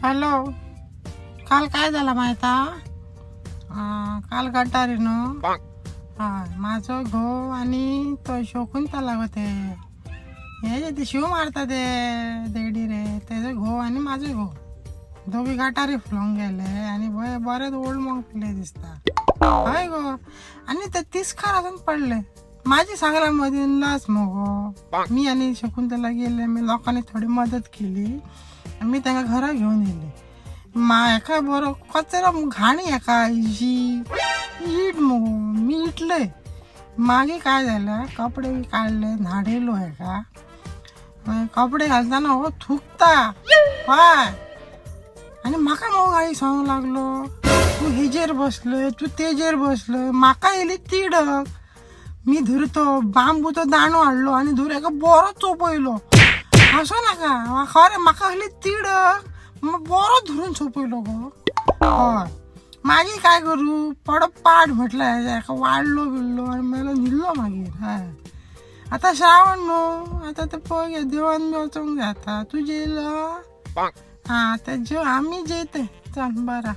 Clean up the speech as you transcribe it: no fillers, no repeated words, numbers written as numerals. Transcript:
Hello, काल काय झालं माहिता? काल गटारी न्हू माझो घोव आणि तो शकुंतला होते. हे ते शिव मारता ते देडी रे, तेजो घोव आणि माझो घोव दोघी गटारी फुलोंक गेले आणि बरेच ओल्ड मॉंक पिले दिसता. हय गो, आणि ते तिस्कारातून पडले. माझी सगळ्या मदीनलाच मगो. मी आणि शकुंतला गेले, मी लोकांनी थोडी मदत केली आणि मी त्यांना घरा घेऊन येले. एका बरो कचरा घाणी एका इट मगो मी इटलंय. मागे काय झालं, कपडे काढले न्हाडेलो एका. कपडे घालताना हो थुकता पाय आणि म्हाका मग काही सांगू लागलो, तू हेजेर बसलोय, तू तेजेर बसलोय. म्हाका येली तिडक. मी धुरतो बांबूचो दाणो हाडलो आणि धुर एका बरो चोपयलो. असो नाका खरे, म्हाका येली तिडक. बरो धरून चोपयलो गो. हय, मागीर काय करू, पाड म्हटलं एका वाढलो बिडलो आणि मला निल्लो मागीर. हय, आता श्रावण न्हू, आता ते पळय देवान बी वचोंक जाता. तू जेयलो? ते जेव, आम्ही जेयते. चल बरा.